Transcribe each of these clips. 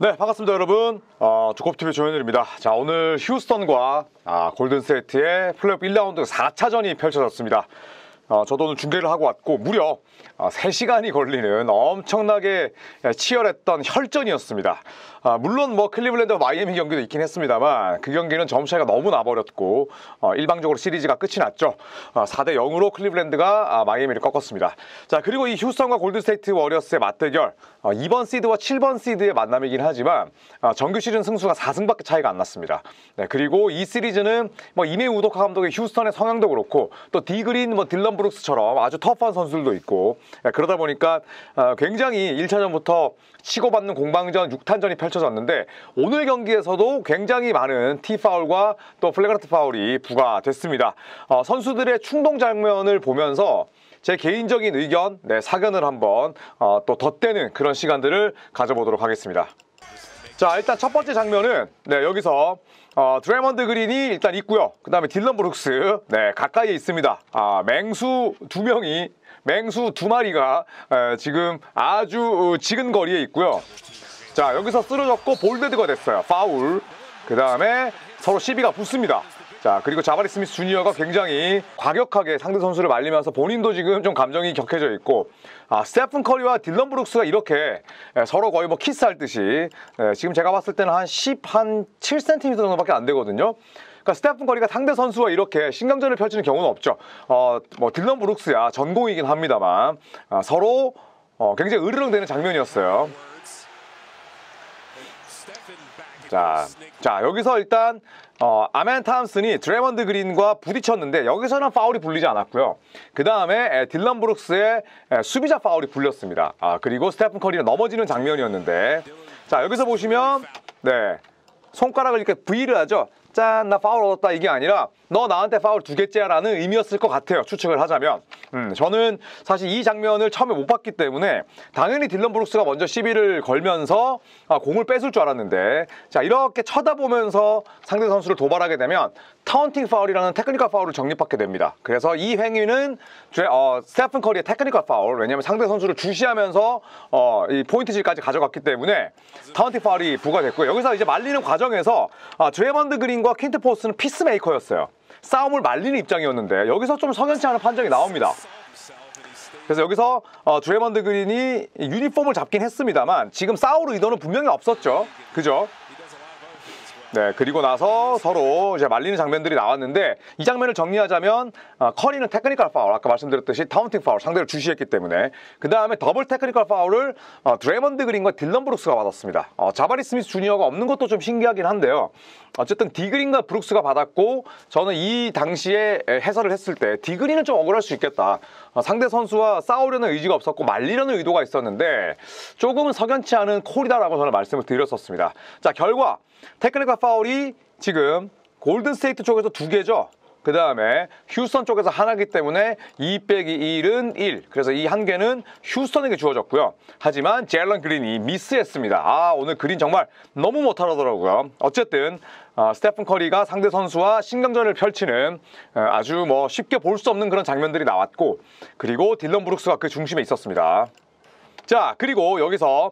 네, 반갑습니다 여러분. 두껍TV 조현일입니다. 자, 오늘 휴스턴과 골든스테이트의 플레이오프 1라운드 4차전이 펼쳐졌습니다. 저도 오늘 중계를 하고 왔고 무려 3시간이 걸리는 엄청나게 치열했던 혈전이었습니다. 물론 뭐 클리블랜드와 마이애미 경기도 있긴 했습니다만 그 경기는 점수차이가 너무 나버렸고 일방적으로 시리즈가 끝이 났죠. 4대 0으로 클리블랜드가 마이애미를 꺾었습니다. 자, 그리고 이 휴스턴과 골든스테이트 워리어스의 맞대결, 2번 시드와 7번 시드의 만남이긴 하지만 정규 시즌 승수가 4승밖에 차이가 안 났습니다. 네, 그리고 이 시리즈는 뭐 이메 우도카 감독의 휴스턴의 성향도 그렇고 또 디그린, 딜런 브룩스처럼 아주 터프한 선수들도 있고, 그러다 보니까 굉장히 1차전부터 치고받는 공방전 6탄전이 펼쳐졌는데 오늘 경기에서도 굉장히 많은 티파울과 또 플래그런트 파울이 부과됐습니다. 선수들의 충동 장면을 보면서 제 개인적인 의견, 사견을 한번 또 덧대는 그런 시간들을 가져보도록 하겠습니다. 자, 일단 첫 번째 장면은 여기서 드레먼드 그린이 일단 있고요. 그 다음에 딜런 브룩스 가까이에 있습니다. 맹수 두 마리가 지금 아주 지근 거리에 있고요. 자, 여기서 쓰러졌고 볼데드가 됐어요. 파울. 그 다음에 서로 시비가 붙습니다. 자, 그리고 자바리 스미스 주니어가 굉장히 과격하게 상대 선수를 말리면서 본인도 지금 좀 감정이 격해져 있고, 스테픈 커리와 딜런 브룩스가 이렇게 서로 거의 뭐 키스할 듯이, 지금 제가 봤을 때는 한 7cm 정도밖에 안 되거든요. 그러니까 스테픈 커리가 상대 선수와 이렇게 신경전을 펼치는 경우는 없죠. 뭐 딜런 브룩스야 전공이긴 합니다만 서로 굉장히 으르렁대는 장면이었어요. 자, 여기서 일단 아멘 탐슨이 드레먼드 그린과 부딪혔는데 여기서는 파울이 불리지 않았고요. 그 다음에 딜런 브룩스의 수비자 파울이 불렸습니다. 그리고 스테픈 커리는 넘어지는 장면이었는데, 자, 여기서 보시면 손가락을 이렇게 V를 하죠. 짠, 나 파울 얻었다, 이게 아니라 너 나한테 파울 2개째야 라는 의미였을 것 같아요, 추측을 하자면. 저는 사실 이 장면을 처음에 못 봤기 때문에 당연히 딜런 브룩스가 먼저 시비를 걸면서 공을 뺏을 줄 알았는데, 자, 이렇게 쳐다보면서 상대 선수를 도발하게 되면 타운팅 파울이라는 테크니컬 파울을 적립받게 됩니다. 그래서 이 행위는 스테픈 커리의 테크니컬 파울, 왜냐하면 상대 선수를 주시하면서 이 포인트질까지 가져갔기 때문에 타운팅 파울이 부과됐고요. 여기서 이제 말리는 과정에서 드레먼드 그린과 퀸트 포스는 피스메이커였어요. 싸움을 말리는 입장이었는데 여기서 좀 석연치 않은 판정이 나옵니다. 그래서 여기서 드레먼드 그린이 유니폼을 잡긴 했습니다만 지금 싸울 의도는 분명히 없었죠. 그죠? 네, 그리고 나서 서로 이제 말리는 장면들이 나왔는데 이 장면을 정리하자면 커리는 테크니컬 파울, 아까 말씀드렸듯이 타운팅 파울, 상대를 주시했기 때문에. 그 다음에 더블 테크니컬 파울을 드레먼드 그린과 딜런 브룩스가 받았습니다. 자바리 스미스 주니어가 없는 것도 좀 신기하긴 한데요. 어쨌든 디그린과 브룩스가 받았고, 저는 이 당시에 해설을 했을 때 디그린은 좀 억울할 수 있겠다. 상대 선수와 싸우려는 의지가 없었고 말리려는 의도가 있었는데 조금은 석연치 않은 콜이다라고 저는 말씀을 드렸었습니다. 자, 결과 테크니컬 파울이 지금 골든스테이트 쪽에서 2개죠. 그 다음에 휴스턴 쪽에서 하나이기 때문에 2-1은 1. 그래서 이 1개는 휴스턴에게 주어졌고요. 하지만 제일런 그린이 미스했습니다. 오늘 그린 정말 너무 못하더라고요. 어쨌든 스테픈 커리가 상대 선수와 신경전을 펼치는 아주 뭐 쉽게 볼 수 없는 그런 장면들이 나왔고, 그리고 딜런 브룩스가 그 중심에 있었습니다. 자, 그리고 여기서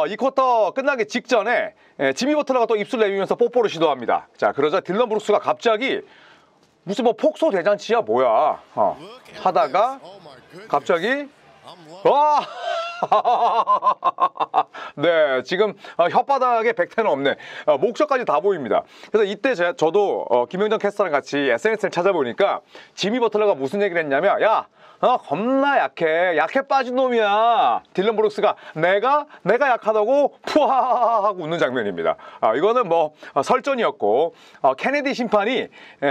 이 쿼터 끝나기 직전에 지미 버틀러가 또 입술 내밀면서 뽀뽀를 시도합니다. 자, 그러자 딜런 브룩스가 갑자기 무슨 뭐 폭소 대잔치야 뭐야 하다가 갑자기 네, 지금 혓바닥에 백태는 없네. 목젖까지 다 보입니다. 그래서 이때 저도 김영정 캐스터랑 같이 SNS를 찾아보니까 지미 버틀러가 무슨 얘기를 했냐면, 야, 겁나 약해 빠진 놈이야. 딜런 브룩스가 내가 약하다고 푸하 하고 웃는 장면입니다. 이거는 뭐 설전이었고, 케네디 심판이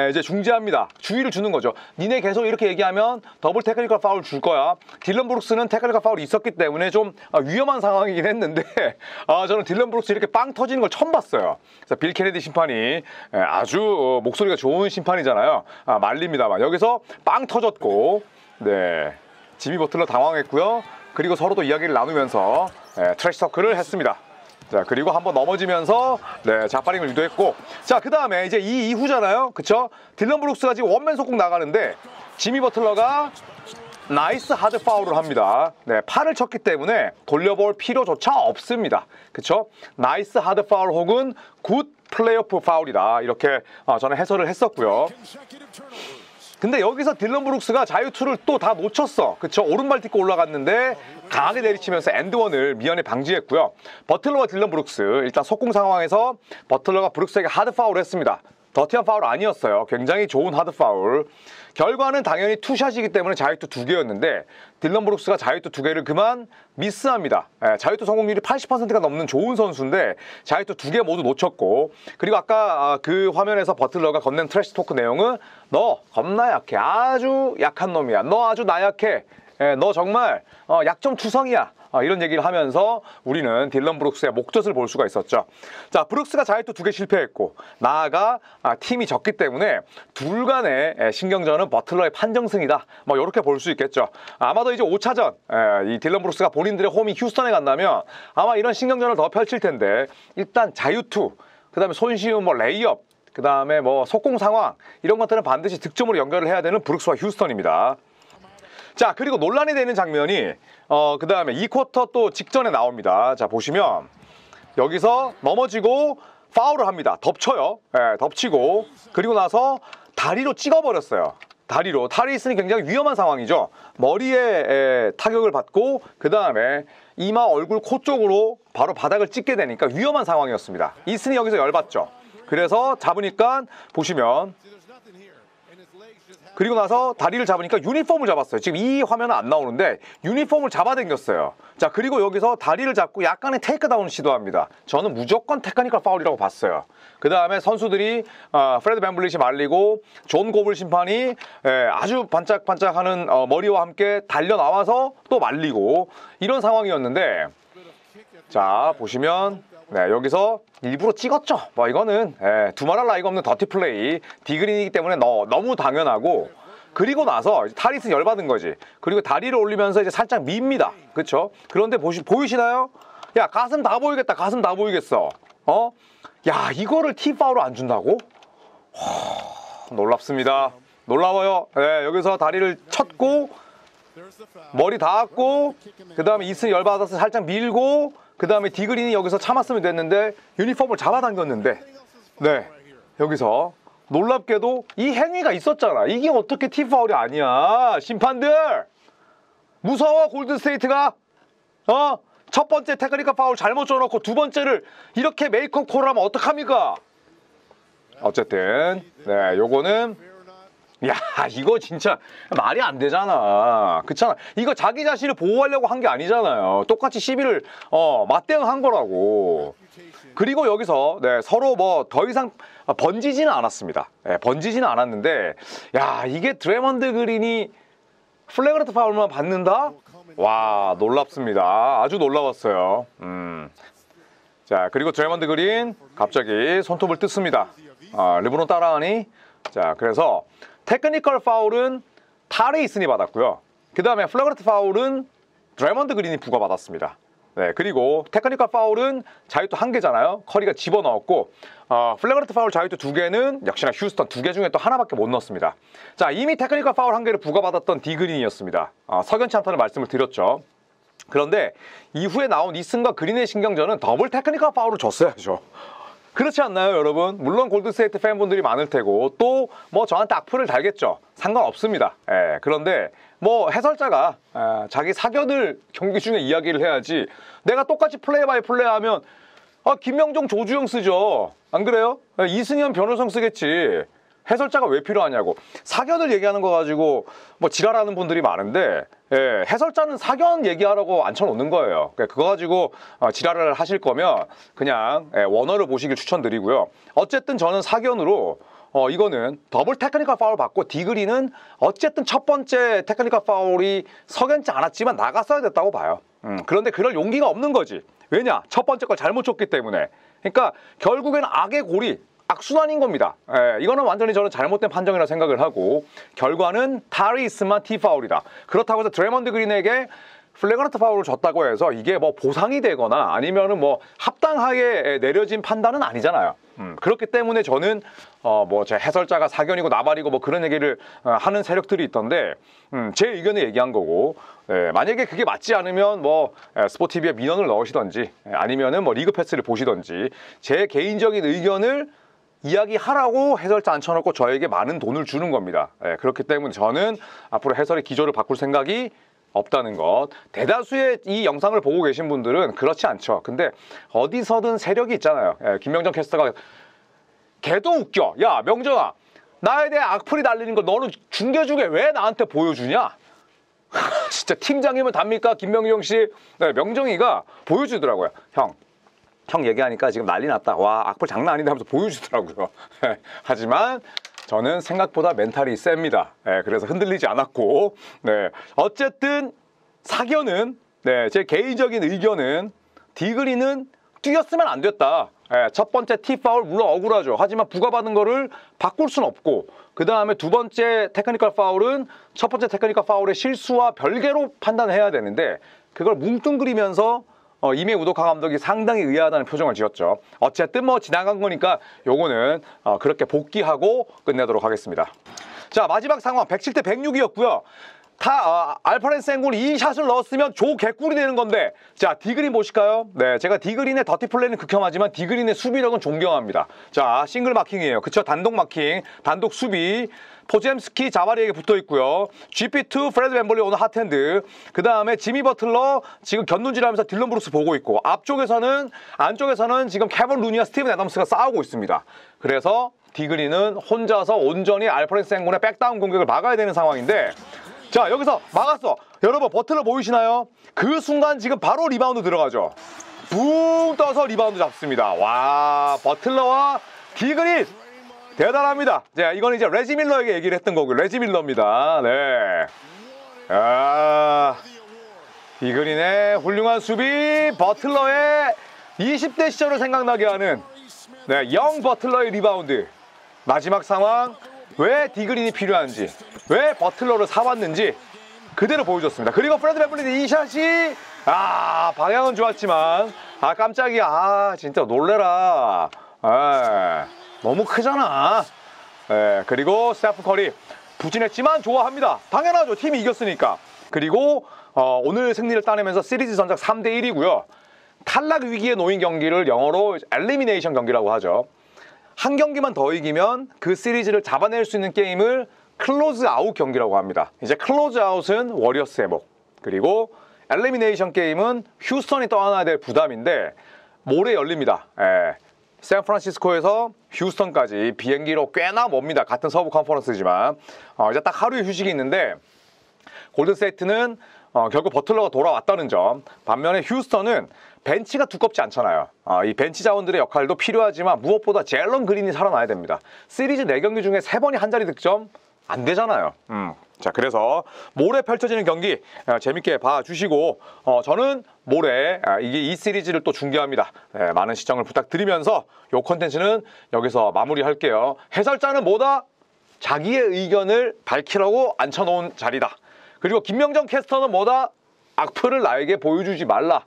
이제 중재합니다. 주의를 주는 거죠. 니네 계속 이렇게 얘기하면 더블 테크니컬 파울 줄 거야. 딜런 브룩스는 테크니컬 파울이 있었기 때문에 좀 위험한 상황이긴 했는데 저는 딜런 브룩스 이렇게 빵 터지는 걸 처음 봤어요. 그래서 빌 케네디 심판이 아주 목소리가 좋은 심판이잖아요. 말립니다만 여기서 빵 터졌고, 네, 지미 버틀러 당황했고요. 그리고 서로 또 이야기를 나누면서 트래시 서클을 했습니다. 자, 그리고 한번 넘어지면서 자빠링을 유도했고, 자, 그 다음에 이제 이 이후잖아요. 그쵸? 딜런 브룩스가 지금 원맨 속공 나가는데 지미 버틀러가 나이스 하드 파울을 합니다. 네, 팔을 쳤기 때문에 돌려볼 필요조차 없습니다. 그쵸? 나이스 하드 파울 혹은 굿 플레이오프 파울이다. 이렇게 저는 해설을 했었고요. 근데 여기서 딜런 브룩스가 자유투를 또 다 놓쳤어. 그쵸? 오른발 딛고 올라갔는데 강하게 내리치면서 엔드원을 미연에 방지했고요. 버틀러와 딜런 브룩스, 일단 속공 상황에서 버틀러가 브룩스에게 하드 파울을 했습니다. 더티한 파울 아니었어요. 굉장히 좋은 하드 파울. 결과는 당연히 투샷이기 때문에 자유투 2개였는데 딜런 브룩스가 자유투 2개를 그만 미스합니다. 자유투 성공률이 80%가 넘는 좋은 선수인데 자유투 2개 모두 놓쳤고, 그리고 아까 그 화면에서 버틀러가 건넨 트래시 토크 내용은 너 겁나 약해. 아주 약한 놈이야. 너 아주 나약해. 너 정말 약점 투성이야. 이런 얘기를 하면서 우리는 딜런 브룩스의 목젖을 볼 수가 있었죠. 자, 브룩스가 자유투 2개 실패했고 나아가 팀이 졌기 때문에 둘 간의 신경전은 버틀러의 판정승이다. 뭐 이렇게 볼 수 있겠죠. 아마도 이제 5차전 이 딜런 브룩스가 본인들의 홈이 휴스턴에 간다면 아마 이런 신경전을 더 펼칠 텐데, 일단 자유투, 그 다음에 손쉬운 뭐 레이업, 그 다음에 뭐 속공 상황, 이런 것들은 반드시 득점으로 연결을 해야 되는 브룩스와 휴스턴입니다. 자, 그리고 논란이 되는 장면이 그 다음에 2쿼터 또 직전에 나옵니다. 자, 보시면 여기서 넘어지고 파울을 합니다. 덮쳐요. 덮치고, 그리고 나서 다리로 찍어버렸어요. 다리로. 탈이 있으니 굉장히 위험한 상황이죠. 머리에 타격을 받고 그 다음에 이마, 얼굴, 코 쪽으로 바로 바닥을 찍게 되니까 위험한 상황이었습니다. 이슨이 여기서 열받죠. 그래서 잡으니까 보시면, 그리고 나서 다리를 잡으니까 유니폼을 잡았어요. 지금 이 화면은 안 나오는데 유니폼을 잡아당겼어요. 자, 그리고 여기서 다리를 잡고 약간의 테이크다운을 시도합니다. 저는 무조건 테크니컬 파울이라고 봤어요. 그 다음에 선수들이 프레드 밴블릿이 말리고 존 고블 심판이 아주 반짝반짝하는 머리와 함께 달려나와서 또 말리고, 이런 상황이었는데, 자, 보시면 여기서 일부러 찍었죠. 뭐 이거는 두말할 나위가 없는 더티 플레이, 디그린이기 때문에 너무 당연하고, 그리고 나서 타리스 열받은 거지. 그리고 다리를 올리면서 이제 살짝 밉니다. 그쵸? 그런데 보이시나요? 야, 가슴 다 보이겠다. 가슴 다 보이겠어. 야, 이거를 티 파울을 안 준다고? 놀랍습니다. 놀라워요. 여기서 다리를 쳤고 머리 닿았고, 그 다음에 이슨이 열받아서 살짝 밀고, 그 다음에 디그린이 여기서 참았으면 됐는데 유니폼을 잡아당겼는데, 여기서 놀랍게도 이 행위가 있었잖아. 이게 어떻게 티 파울이 아니야. 심판들 무서워. 골든스테이트가 첫 번째 테크니컬 파울 잘못 줘놓고 두 번째를 이렇게 메이크업 콜을 하면 어떡합니까? 어쨌든 요거는, 야, 이거 진짜 말이 안 되잖아. 그렇잖아. 이거 자기 자신을 보호하려고 한 게 아니잖아요. 똑같이 시비를 맞대응한 거라고. 그리고 여기서 서로 뭐 더 이상 번지지는 않았습니다. 번지지는 않았는데, 야, 이게 드래먼드 그린이 플래그런트 파울만 받는다? 와, 놀랍습니다. 아주 놀라웠어요. 자, 그리고 드래먼드 그린 갑자기 손톱을 뜯습니다. 르브론 따라하니? 자, 그래서 테크니컬 파울은 타리 이슨이 받았고요. 그 다음에 플래그런트 파울은 드래먼드 그린이 부과받았습니다. 그리고 테크니컬 파울은 자유투 1개잖아요. 커리가 집어넣었고, 플래그런트 파울 자유투 2개는 역시나 휴스턴 2개 중에 또 하나밖에 못 넣었습니다. 자, 이미 테크니컬 파울 1개를 부과받았던 디그린이었습니다. 석연치 않다는 말씀을 드렸죠. 그런데 이후에 나온 이슨과 그린의 신경전은 더블 테크니컬 파울을 줬어야죠. 그렇지 않나요, 여러분? 물론 골든스테이트 팬분들이 많을 테고 또 뭐 저한테 악플을 달겠죠. 상관없습니다. 그런데 뭐 해설자가 자기 사견을 경기 중에 이야기를 해야지, 내가 똑같이 플레이 바이 플레이 하면 김명종, 조주영 쓰죠. 안 그래요? 이승현, 변호성 쓰겠지. 해설자가 왜 필요하냐고. 사견을 얘기하는 거 가지고 뭐 지랄하는 분들이 많은데, 해설자는 사견 얘기하라고 앉혀놓는 거예요. 그거 가지고 지랄을 하실 거면 그냥 원어를 보시길 추천드리고요. 어쨌든 저는 사견으로 이거는 더블 테크니컬 파울 받고, 디그린은 어쨌든 첫 번째 테크니컬 파울이 석연치 않았지만 나갔어야 됐다고 봐요. 그런데 그럴 용기가 없는 거지. 왜냐? 첫 번째 걸 잘못 줬기 때문에. 그러니까 결국에는 악의 고리, 악순환인 겁니다. 이거는 완전히 저는 잘못된 판정이라 생각을 하고, 결과는 타리 이슨만 티 파울이다. 그렇다고 해서 드래먼드 그린에게 플래그런트 파울을 줬다고 해서 이게 뭐 보상이 되거나 아니면은 뭐 합당하게 내려진 판단은 아니잖아요. 그렇기 때문에 저는 뭐 제 해설자가 사견이고 나발이고 뭐 그런 얘기를 하는 세력들이 있던데 제 의견을 얘기한 거고, 만약에 그게 맞지 않으면 뭐 스포티비에 민원을 넣으시던지 아니면은 뭐 리그 패스를 보시던지 제 개인적인 의견을 이야기하라고 해설자 앉혀놓고 저에게 많은 돈을 주는 겁니다. 그렇기 때문에 저는 앞으로 해설의 기조를 바꿀 생각이 없다는 것. 대다수의 이 영상을 보고 계신 분들은 그렇지 않죠. 근데 어디서든 세력이 있잖아요. 김명정 캐스터가 걔도 웃겨. 야, 명정아, 나에 대해 악플이 달리는 걸 너는 중계 중에 왜 나한테 보여주냐? 진짜 팀장이면 답니까? 김명정 씨. 네, 명정이가 보여주더라고요. 형 얘기하니까 지금 난리 났다. 와, 악플 장난 아닌데 하면서 보여주더라고요. 하지만 저는 생각보다 멘탈이 셉니다. 그래서 흔들리지 않았고, 어쨌든 사견은, 제 개인적인 의견은 디그리는 뛰었으면 안 됐다. 첫 번째 T-파울 물론 억울하죠. 하지만 부과받은 거를 바꿀 순 없고, 그 다음에 두 번째 테크니컬 파울은 첫 번째 테크니컬 파울의 실수와 별개로 판단해야 되는데 그걸 뭉뚱그리면서 이메 우도카 감독이 상당히 의아하다는 표정을 지었죠. 어쨌든 뭐 지나간 거니까 요거는 그렇게 복귀하고 끝내도록 하겠습니다. 자, 마지막 상황 107대 106이었고요. 알파렌 생군이 이 샷을 넣었으면 조 개꿀이 되는 건데, 자, 디그린 보실까요? 네, 제가 디그린의 더티 플레이는 극혐하지만 디그린의 수비력은 존경합니다. 자, 싱글 마킹이에요. 그쵸? 단독 마킹, 단독 수비. 포젬스키 자바리에게 붙어 있고요. GP2 프레드 밴벌리 오늘 핫핸드. 그 다음에 지미 버틀러 지금 견눈질하면서 딜런 브룩스 보고 있고, 안쪽에서는 지금 케빈 루니와 스티븐 애덤스가 싸우고 있습니다. 그래서 디그린은 혼자서 온전히 알파렌 생군의 백다운 공격을 막아야 되는 상황인데, 자, 여기서 막았어. 여러분, 버틀러 보이시나요? 그 순간 지금 바로 리바운드 들어가죠. 붕 떠서 리바운드 잡습니다. 와, 버틀러와 디그린 대단합니다. 자, 이거는 이제 레지 밀러에게 얘기를 했던 거고요. 레지 밀러입니다. 네. 디그린의 훌륭한 수비, 버틀러의 20대 시절을 생각나게 하는 영 버틀러의 리바운드. 마지막 상황, 왜 디그린이 필요한지, 왜 버틀러를 사왔는지 그대로 보여줬습니다. 그리고 프레드 밴블리 이 샷이 방향은 좋았지만 깜짝이야. 진짜 놀래라. 너무 크잖아. 그리고 스테픈 커리 부진했지만 좋아합니다. 당연하죠. 팀이 이겼으니까. 그리고 오늘 승리를 따내면서 시리즈 전적 3대 1이고요. 탈락 위기에 놓인 경기를 영어로 엘리미네이션 경기라고 하죠. 한 경기만 더 이기면 그 시리즈를 잡아낼 수 있는 게임을 클로즈 아웃 경기라고 합니다. 이제 클로즈 아웃은 워리어스의 목, 그리고 엘리미네이션 게임은 휴스턴이 떠안아야 될 부담인데 모레 열립니다. 샌프란시스코에서 휴스턴까지 비행기로 꽤나 멉니다. 같은 서부 컨퍼런스지만 이제 딱 하루의 휴식이 있는데, 골든스테이트는 결국 버틀러가 돌아왔다는 점. 반면에 휴스턴은 벤치가 두껍지 않잖아요. 이 벤치 자원들의 역할도 필요하지만 무엇보다 제일런 그린이 살아나야 됩니다. 시리즈 4경기 중에 3번이 한 자리 득점 안 되잖아요. 자, 그래서 모레 펼쳐지는 경기 재밌게 봐주시고, 저는 모레 이 시리즈를 또 중계합니다. 많은 시청을 부탁드리면서 이 콘텐츠는 여기서 마무리할게요. 해설자는 뭐다? 자기의 의견을 밝히라고 앉혀놓은 자리다. 그리고 김명정 캐스터는 뭐다? 악플을 나에게 보여주지 말라.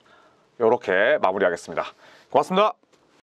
이렇게 마무리하겠습니다. 고맙습니다.